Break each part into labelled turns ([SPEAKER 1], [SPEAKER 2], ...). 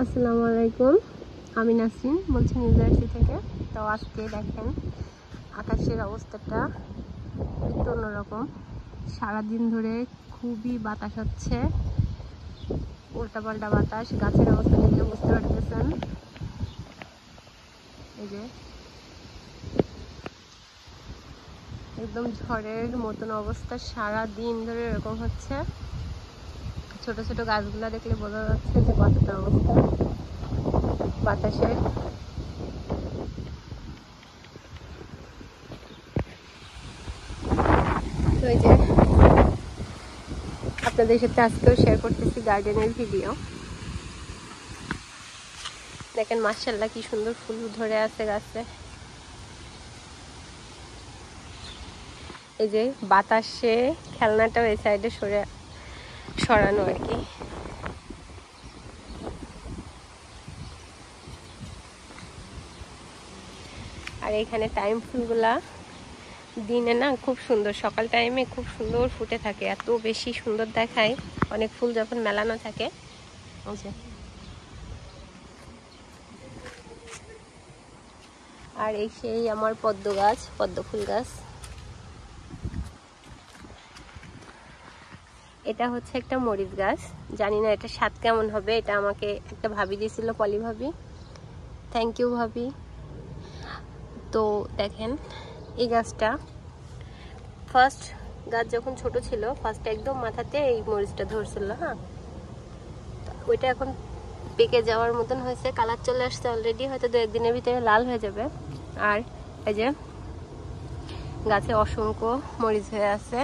[SPEAKER 1] আসসালামু আলাইকুম, আমি নাসরিন বলছি নিউ জার্সি থেকে। তো আজকে দেখেন আকাশের অবস্থাটা একটু অন্যরকম। সারাদিন ধরে খুবই বাতাস হচ্ছে, উল্টাপাল্টা বাতাস। গাছের অবস্থা দেখলে বুঝতে পারতেছেন, এই যে একদম ঝড়ের মতন অবস্থা। সারা দিন ধরে এরকম হচ্ছে। ছোট ছোট গাছগুলো দেখলে বোঝা যাচ্ছে যে কতটা অবস্থা বাতাসের। তো এই যে আপনাদের সাথে আজকেও শেয়ার করতেছি গার্ডেনের ভিডিও। দেখেন মাশাআল্লাহ কি সুন্দর ফুল ধরে আছে গাছে। এই যে বাতাসে খেলনাটাও এই সাইডে সরানো আর কি। আর এখানে টাইম ফুলগুলা দিনে না খুব সুন্দর, সকাল টাইমে খুব সুন্দর ফুটে থাকে, এত বেশি সুন্দর দেখায় অনেক ফুল যখন মেলানো থাকে। আর এই সেই আমার পদ্ম গাছ, পদ্ম ফুল গাছ। এটা হচ্ছে একটা মরিচ গাছ, জানি না এটা স্বাদ কেমন হবে। এটা আমাকে একটা ভাবি দিয়েছিল, পলি ভাবি, থ্যাংক ইউ ভাবি। তো দেখেন এই গাছটা ফার্স্ট গাছ যখন ছোট ছিল, ফার্স্ট একদম মাথাতে এই মরিচটা ধরছিল। হ্যাঁ, ওইটা এখন পেকে যাওয়ার মতন হয়েছে, কালার চলে আসছে অলরেডি, হয়তো 2-1 দিনের ভিতরে লাল হয়ে যাবে। আর এই যে গাছে অসংখ্য মরিচ হয়ে আছে,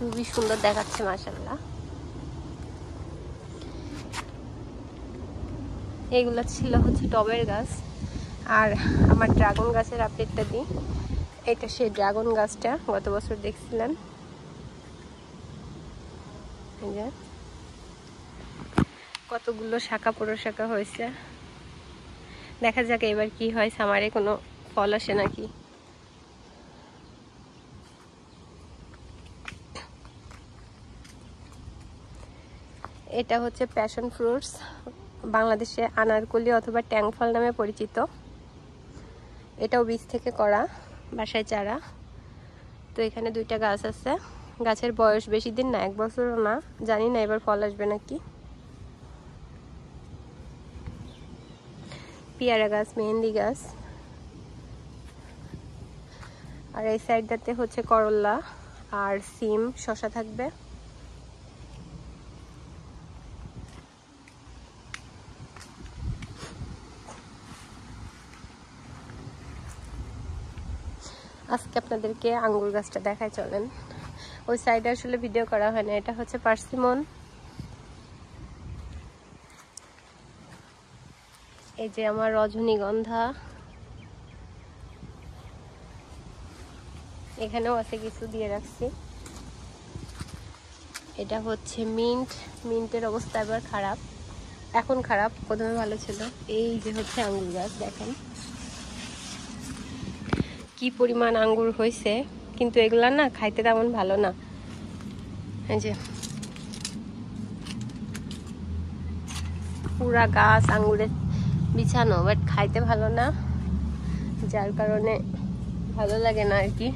[SPEAKER 1] খুবই সুন্দর দেখাচ্ছে মাশাআল্লাহ। এইগুলো ছিল হচ্ছে টবের গাছ। আর আমার ড্রাগন গাছের আপডেটটা দিই। এটা সেই ড্রাগন গাছটা গত বছর দেখছিলেন, এই যে কতগুলো শাখা প্রশাখা হয়েছে। দেখা যাক এবার কি হয়, সামারে কোনো ফল আসে নাকি। এটা হচ্ছে প্যাশন ফ্রুটস, বাংলাদেশে আনারকলি অথবা ট্যাং ফল নামে পরিচিত। এটাও বীজ থেকে করা, বাসায় চারা। তো এখানে 2টা গাছ আছে, গাছের বয়স বেশি দিন না, 1 বছরও না, জানি না এবার ফল আসবে নাকি। পেয়ারা গাছ, মেহেন্দি গাছ। আর এই সাইডটাতে হচ্ছে করলা আর সিম, শসা থাকবে। আজকে আপনাদেরকে আঙ্গুর গাছটা দেখায়, চলেন। ওই সাইডে আসলে ভিডিও করা হয় না। এটা হচ্ছে পার্সিমন। এই যে আমার রজনীগন্ধা, এখানেও আছে, কিছু দিয়ে রাখছি। এটা হচ্ছে মিন্ট, মিন্টের অবস্থা এবার খারাপ, এখন খারাপ, প্রথমে ভালো ছিল। এই যে হচ্ছে আঙ্গুর গাছ, দেখেন কি পরিমাণ আঙ্গুর হয়েছে, কিন্তু এগুলা না খাইতে তেমন ভালো না। এই যে পুরা গাছ আঙ্গুরে বিছানো, বাট খাইতে ভালো না, যার কারণে ভালো লাগে না আর কি,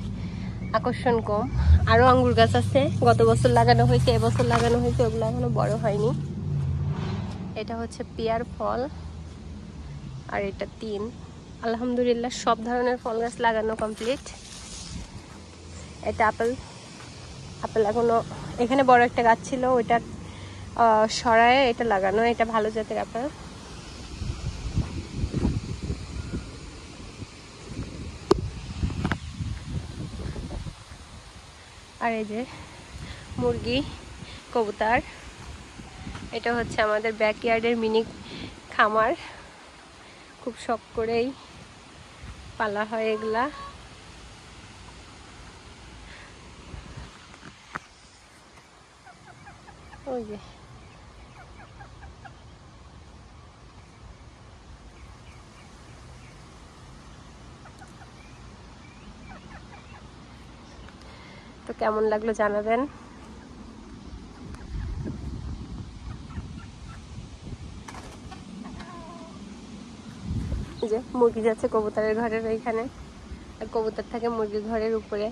[SPEAKER 1] আকর্ষণ কম। আরো আঙ্গুর গাছ আছে, গত বছর লাগানো হয়েছে, এবছর লাগানো হয়েছে, ওগুলো এখনো বড় হয়নি। এটা হচ্ছে পেয়ার ফল, আর এটা 3। আলহামদুলিল্লাহ সব ধরনের ফল গাছ লাগানো কমপ্লিট। এটা আপেল, আপেল এখনো, এখানে বড় একটা গাছ ছিল, ওইটা সরায় এটা লাগানো, এটা ভালো জাতের আপেল। আর এই যে মুরগি, কবুতর, এটা হচ্ছে আমাদের ব্যাকইয়ার্ডের মিনি খামার, খুব শখ করেই পালা হয় এগুলা। ওই যে তো কেমন লাগলো জানাবেন। যে মুরগি যাচ্ছে কবুতরের ঘরের ওইখানে, আর কবুতর থাকে মুরগির ঘরের উপরে।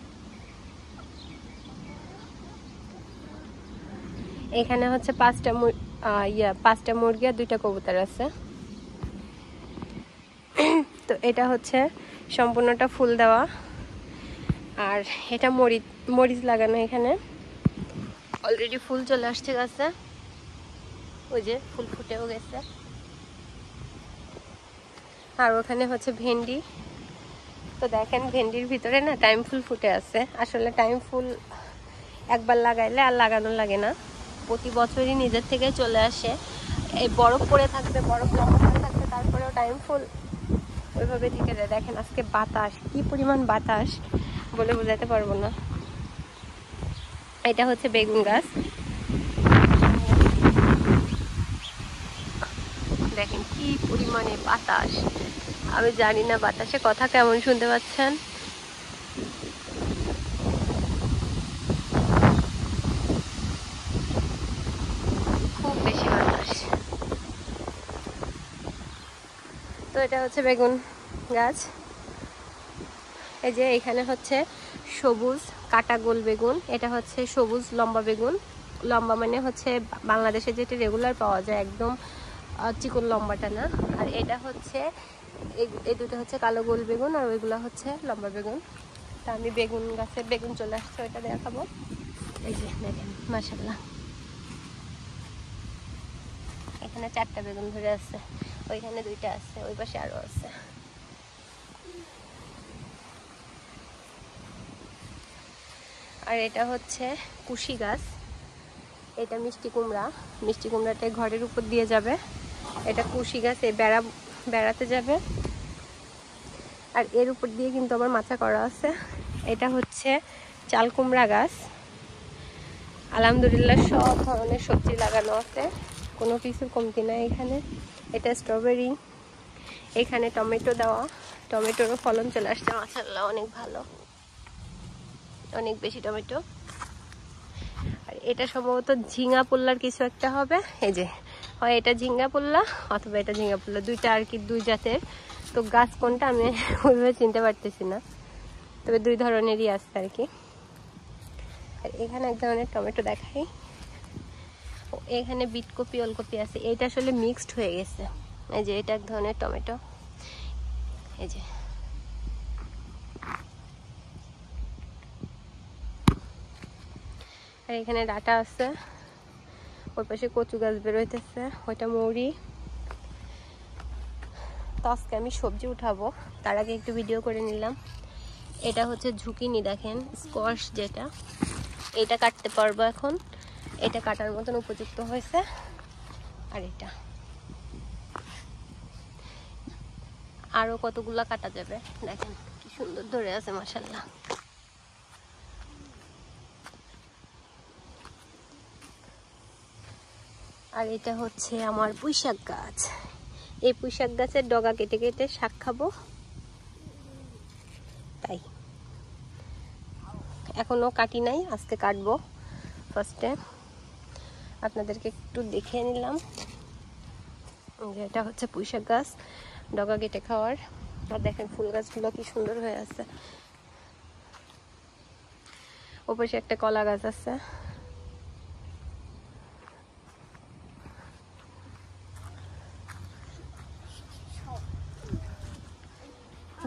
[SPEAKER 1] এখানে হচ্ছে 5টা মুরগি আর 2টা কবুতর আছে। তো এটা হচ্ছে সম্পূর্ণটা ফুল দেওয়া, আর এটা মরিচ লাগানো। এখানে অলরেডি ফুল চলে আসছে গাছে, ওই যে ফুল ফুটেও গেছে। আর ওখানে হচ্ছে ভেন্ডি। তো দেখেন ভেন্ডির ভিতরে না টাইম ফুল ফুটে আছে। আসলে টাইম ফুল একবার লাগাইলে আর লাগানো লাগে না, প্রতি বছরই নিজের থেকে চলে আসে। এই বরফ পড়ে থাকবে, বরফ লম্বা পড়ে থাকবে, তারপরেও টাইম ফুল ওইভাবে থেকে যায়। দেখেন আজকে বাতাস, কি পরিমাণ বাতাস বলে বোঝাতে পারবো না। এটা হচ্ছে বেগুন গাছ, দেখেন কি পরিমাণে বাতাস। আমি জানি না বাতাসে কথা কেমন শুনতে পাচ্ছেন। খুব বেশি বাতাস। তো এটা হচ্ছে বেগুন গাছ। এই যে এখানে হচ্ছে সবুজ কাটা গোল বেগুন, এটা হচ্ছে সবুজ লম্বা বেগুন। লম্বা মানে হচ্ছে বাংলাদেশে যেটা রেগুলার পাওয়া যায়, একদম চিকন লম্বাটা না। আর এটা হচ্ছে এই দুটো হচ্ছে কালো গোল বেগুন, আর ওইগুলো হচ্ছে লম্বা বেগুন। তা আমি বেগুন গাছে বেগুন চলে আসছে, ওইটা দেখাবো। এই যে দেখেন মাশাআল্লাহ, এখানে 4টা বেগুন ধরে আছে, ওইখানে 2টা আছে, ওই পাশে আরো আছে। আর এটা হচ্ছে কুশি গাছ, এটা মিষ্টি কুমড়া। মিষ্টি কুমড়াটা ঘরের উপর দিয়ে যাবে। এটা কুশি গাছ, এই বেড়াতে যাবে। আর এর উপর দিয়ে কিন্তু আবার মাচা করা আছে। এটা হচ্ছে চাল কুমড়া গাছ। আলহামদুলিল্লাহ সব ধরনের সবজি লাগানো আছে, কোনো কিছুর কমতি নাই এখানে। এটা স্ট্রবেরি, এখানে টমেটো দেওয়া, টমেটোরও ফলন চলে আসছে মাশাআল্লাহ, অনেক ভালো, অনেক বেশি টমেটো। আর এটা সম্ভবত ঝিঙ্গা পোল্লার কিছু একটা হবে। এই যে হয় এটা ঝিঙ্গা পোল্লা অথবা এটা ঝিঙ্গা পোল্লা, 2টা আর কি, 2 জাতের। তো গাছ কোনটা আমি ওইভাবে চিনতে পারতেছি না, তবে 2 ধরনেরই আছে আর কি। আর এখানে এক ধরনের টমেটো দেখাই, এখানে বিটকপি ওলকপি আছে। এটা আসলে মিক্সড হয়ে গেছে। এই যে এটা এক ধরনের টমেটো, এই যে। আর এখানে ডাটা আছে, ওই পাশে কচু গাছ বেরোইতেছে, ওইটা মৌরি। তো আজকে আমি সবজি উঠাবো, তার আগে একটু ভিডিও করে নিলাম। এটা হচ্ছে ঝুঁকিনি, দেখেন স্কোয়াশ যেটা, এটা কাটতে পারবো এখন, এটা কাটার মতন উপযুক্ত হয়েছে। আর এটা আরো কতগুলা কাটা যাবে, দেখেন কি সুন্দর ধরে আছে মাশাআল্লাহ। আর এটা হচ্ছে আমার পুঁইশাক গাছ। এই পুঁইশাক গাছের ডগা কেটে কেটে শাক খাবো, তাই এখনো কাটি নাই, আজকে কাটবো। ফার্স্টে আপনাদেরকে একটু দেখিয়ে নিলাম যে এটা হচ্ছে পুঁইশাক গাছ, ডগা কেটে খাওয়ার। আর দেখেন ফুল গাছগুলো কি সুন্দর হয়ে আছে। ওপাশে একটা কলা গাছ আছে।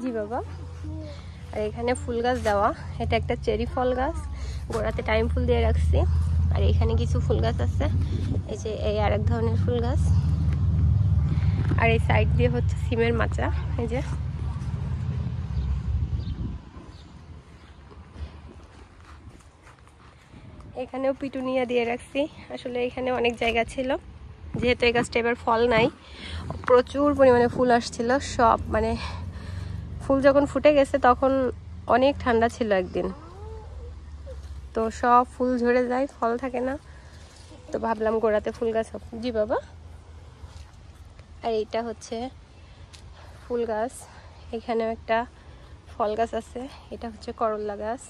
[SPEAKER 1] জি বাবা। আর এখানে ফুল গাছ দেওয়া, এটা একটা চেরি ফল গাছ, গোড়াতে টাইম ফুল দিয়ে রাখছি। আর এখানে কিছু ফুল গাছ আছে, এই যে এই আরেক ধরনের ফুল গাছ। আর এই সাইড দিয়ে হচ্ছে সিমের মাচা, এই যে। এখানেও পিটুনিয়া দিয়ে রাখছি। আসলে এখানে অনেক জায়গা ছিল, যেহেতু এই গাছটা এবার ফল নাই, প্রচুর পরিমাণে ফুল আসছিল সব, মানে ফুল যখন ফুটে গেছে তখন অনেক ঠান্ডা ছিল একদিন, তো সব ফুল ঝরে যায়, ফল থাকে না। তো ভাবলাম গোড়াতে ফুল গাছ হোক। জি বাবা। আর এইটা হচ্ছে ফুল গাছ, এখানেও একটা ফল গাছ আছে, এটা হচ্ছে করল্লা গাছ।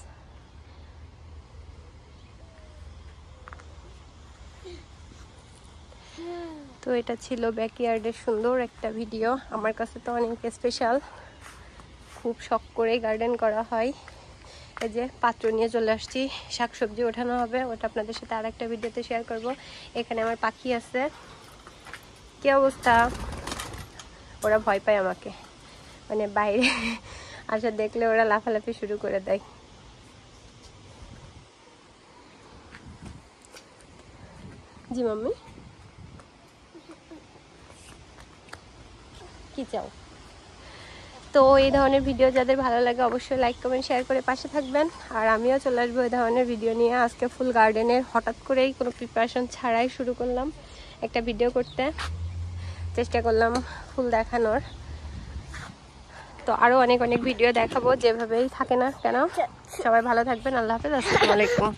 [SPEAKER 1] তো এটা ছিল ব্যাকইয়ার্ডের সুন্দর একটা ভিডিও। আমার কাছে তো অনেক স্পেশাল, খুব শখ করেই গার্ডেন করা হয়। এই যে পাত্র নিয়ে চলে আসছি, শাকসবজি ওঠানো হবে, ওটা আপনাদের সাথে আর একটা ভিডিওতে শেয়ার করব। এখানে আমার পাখি আছে। কি অবস্থা? ওরা ভয় পায় আমাকে, মানে বাইরে আসা দেখলে ওরা লাফালাফি শুরু করে দেয়। জি মাম্মি, কি চাও? তো এই ধরনের ভিডিও যাদের ভালো লাগে অবশ্যই লাইক কমেন্ট শেয়ার করে পাশে থাকবেন। আর আমিও চলে আসবো এই ধরনের ভিডিও নিয়ে। আজকে ফুল গার্ডেনের হঠাৎ করেই কোনো প্রিপারেশন ছাড়াই শুরু করলাম একটা ভিডিও করতে, চেষ্টা করলাম ফুল দেখানোর। তো আরও অনেক অনেক ভিডিও দেখাবো যেভাবেই থাকে না কেন। সবাই ভালো থাকবেন, আল্লাহ হাফেজ, আসসালামু আলাইকুম।